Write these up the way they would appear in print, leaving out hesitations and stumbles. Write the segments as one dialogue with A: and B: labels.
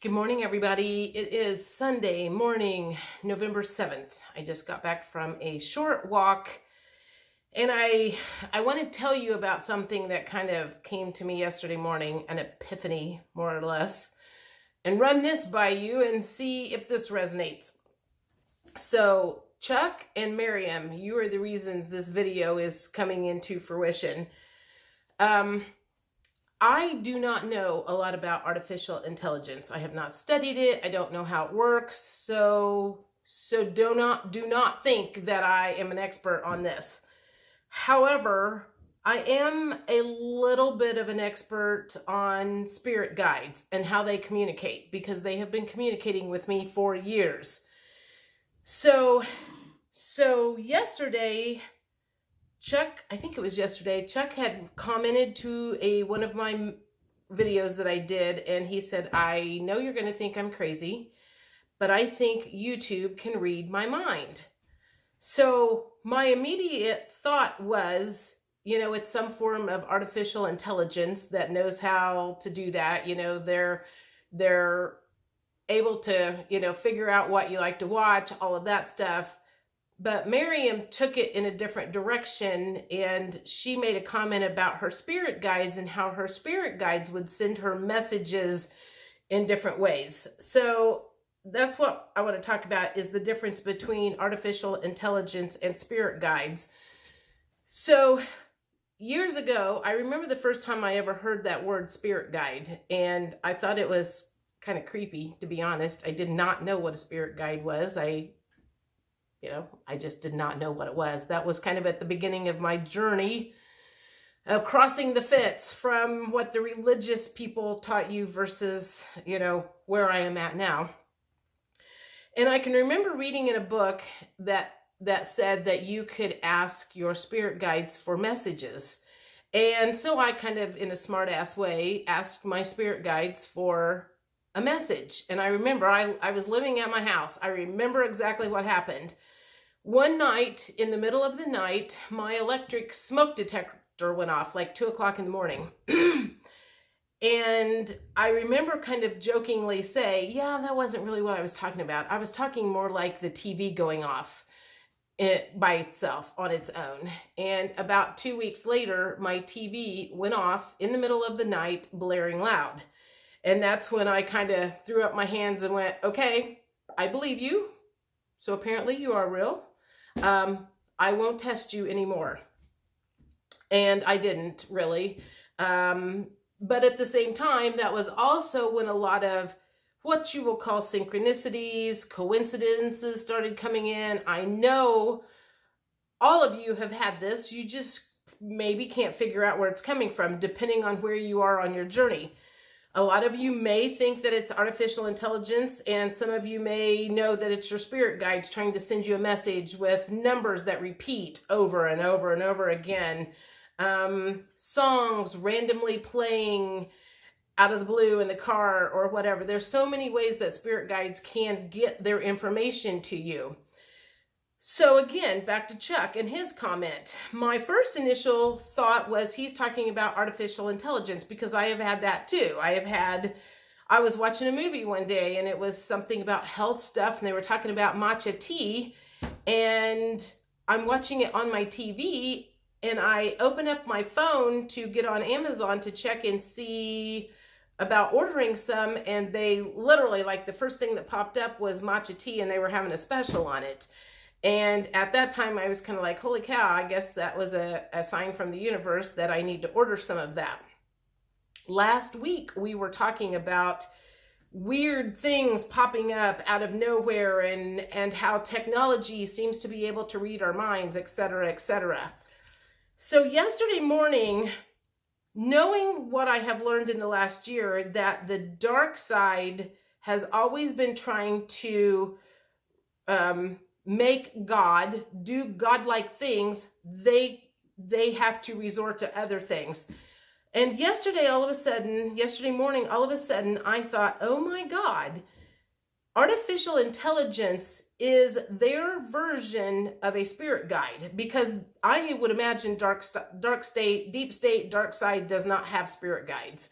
A: Good morning, everybody. It is Sunday morning, November 7th. I just got back from a short walk, and I want to tell you about something that kind of came to me yesterday morning, an epiphany, more or less, and run this by you and see if this resonates. So, Chuck and Miriam, you are the reasons this video is coming into fruition. I do not know a lot about artificial intelligence. I have not studied it. I don't know how it works. So do not think that I am an expert on this. However, I am a little bit of an expert on spirit guides and how they communicate, because they have been communicating with me for years. So yesterday, I think it was yesterday, Chuck had commented to one of my videos that I did, and he said, I know you're going to think I'm crazy, but I think YouTube can read my mind. So my immediate thought was, it's some form of artificial intelligence that knows how to do that. They're able to, figure out what you like to watch, all of that stuff. But Miriam took it in a different direction, and she made a comment about her spirit guides and how her spirit guides would send her messages in different ways. So that's what I want to talk about, is the difference between artificial intelligence and spirit guides. So years ago, I remember the first time I ever heard that word spirit guide, and I thought it was kind of creepy, to be honest. I did not know what a spirit guide was. I just did not know what it was. That was kind of at the beginning of my journey of crossing the fence from what the religious people taught you versus, where I am at now. And I can remember reading in a book that said that you could ask your spirit guides for messages. And so I kind of, in a smart ass way, asked my spirit guides for a message. And I remember I was living at my house. I remember exactly what happened. One night, in the middle of the night, my electric smoke detector went off, like 2 o'clock in the morning. And I remember kind of jokingly say, yeah, that wasn't really what I was talking about. I was talking more like the TV going off by itself on its own. And about 2 weeks later, my TV went off in the middle of the night, blaring loud. And that's when I kind of threw up my hands and went, okay, I believe you. So apparently you are real. I won't test you anymore. And I didn't really. But at the same time, that was also when a lot of what you will call synchronicities, coincidences started coming in. I know all of you have had this. You just maybe can't figure out where it's coming from, depending on where you are on your journey. A lot of you may think that it's artificial intelligence, and some of you may know that it's your spirit guides trying to send you a message with numbers that repeat over and over and over again. Songs randomly playing out of the blue in the car or whatever. There's so many ways that spirit guides can get their information to you. So again, back to Chuck and his comment. My first initial thought was he's talking about artificial intelligence, because I have had that too. I was watching a movie one day, and it was something about health stuff, and they were talking about matcha tea, and I'm watching it on my TV, and I open up my phone to get on Amazon to check and see about ordering some, and they literally, like, the first thing that popped up was matcha tea, and they were having a special on it. And at that time, I was kind of like, holy cow, I guess that was a sign from the universe that I need to order some of that. Last week, we were talking about weird things popping up out of nowhere, and how technology seems to be able to read our minds, etc., etc. So yesterday morning, knowing what I have learned in the last year, that the dark side has always been trying to make God do godlike things, they have to resort to other things. And yesterday morning, all of a sudden, I thought, oh my God, artificial intelligence is their version of a spirit guide, because I would imagine deep state, dark side does not have spirit guides.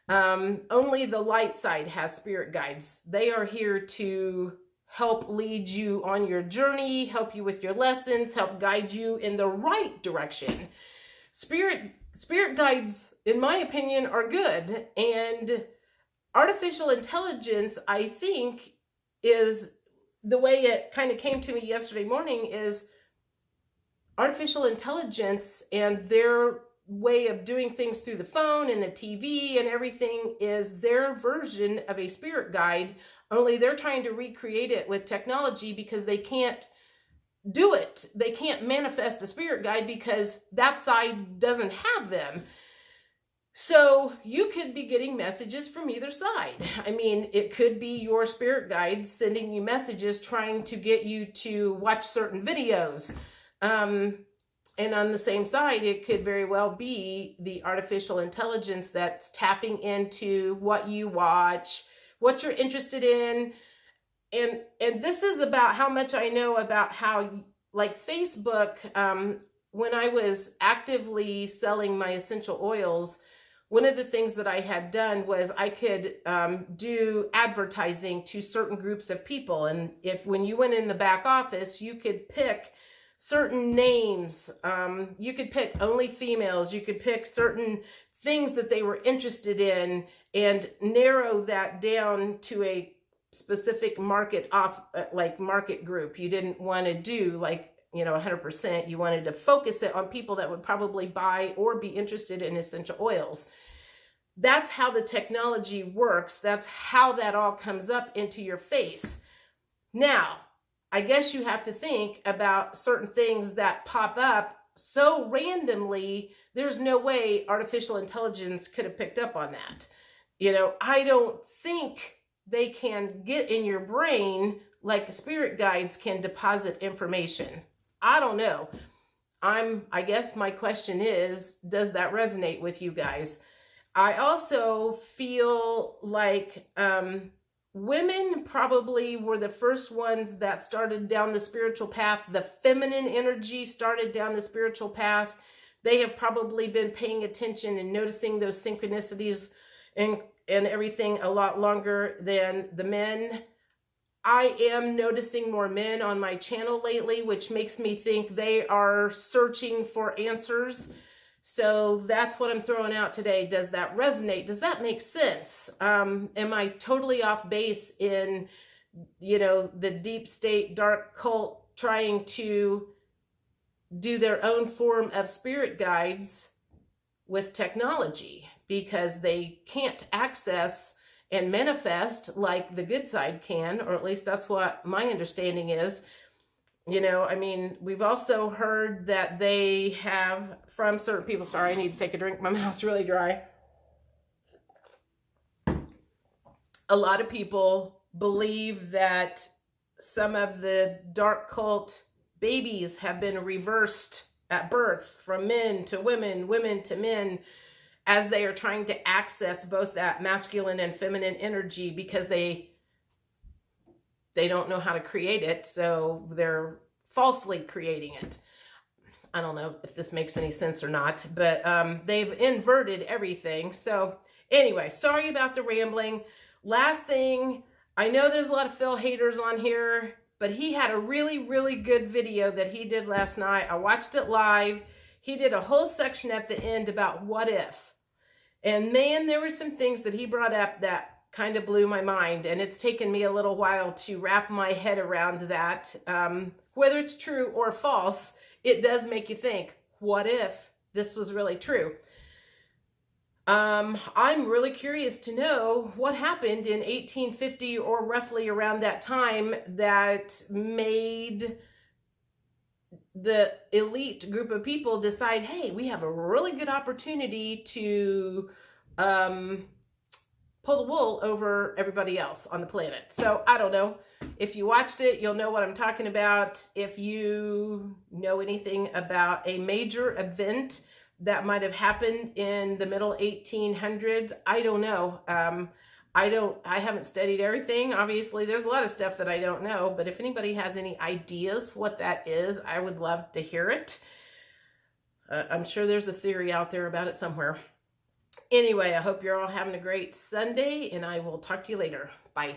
A: Only the light side has spirit guides. They are here to help lead you on your journey, help you with your lessons, help guide you in the right direction. Spirit guides, in my opinion, are good. And artificial intelligence, I think, is the way it kind of came to me yesterday morning, is artificial intelligence and their way of doing things through the phone and the TV and everything is their version of a spirit guide, only they're trying to recreate it with technology because they can't do it. They can't manifest a spirit guide because that side doesn't have them. So you could be getting messages from either side. I mean, it could be your spirit guide sending you messages trying to get you to watch certain videos. And on the same side, it could very well be the artificial intelligence that's tapping into what you watch, what you're interested in. And this is about how much I know about how, like Facebook, when I was actively selling my essential oils, one of the things that I had done was I could do advertising to certain groups of people. And when you went in the back office, you could pick certain names. You could pick only females. You could pick certain things that they were interested in and narrow that down to a specific market group. You didn't want to do 100%. You wanted to focus it on people that would probably buy or be interested in essential oils. That's how the technology works. That's how that all comes up into your face. Now, I guess you have to think about certain things that pop up so randomly, there's no way artificial intelligence could have picked up on that. I don't think they can get in your brain like spirit guides can deposit information. I don't know. I guess my question is, does that resonate with you guys? I also feel like women probably were the first ones that started down the spiritual path. The feminine energy started down the spiritual path. They have probably been paying attention and noticing those synchronicities and everything a lot longer than the men. I am noticing more men on my channel lately, which makes me think they are searching for answers. So that's what I'm throwing out today. Does that resonate? Does that make sense? Am I totally off base in, the deep state, dark cult trying to do their own form of spirit guides with technology because they can't access and manifest like the good side can, or at least that's what my understanding is. We've also heard that they have, from certain people, sorry, I need to take a drink, my mouth's really dry. A lot of people believe that some of the dark cult babies have been reversed at birth from men to women, women to men, as they are trying to access both that masculine and feminine energy because they don't know how to create it, so they're falsely creating it. I don't know if this makes any sense or not, but they've inverted everything. So anyway, sorry about the rambling. Last thing, I know there's a lot of Phil haters on here, but he had a really, really good video that he did last night. I watched it live. He did a whole section at the end about what if. And man, there were some things that he brought up that kind of blew my mind, and it's taken me a little while to wrap my head around that. Whether it's true or false, it does make you think, what if this was really true? I'm really curious to know what happened in 1850 or roughly around that time that made the elite group of people decide, hey, we have a really good opportunity to pull the wool over everybody else on the planet. So I don't know. If you watched it, you'll know what I'm talking about. If you know anything about a major event that might have happened in the middle 1800s, I don't know. I haven't studied everything. Obviously, there's a lot of stuff that I don't know, but if anybody has any ideas what that is, I would love to hear it. I'm sure there's a theory out there about it somewhere. Anyway, I hope you're all having a great Sunday, and I will talk to you later. Bye.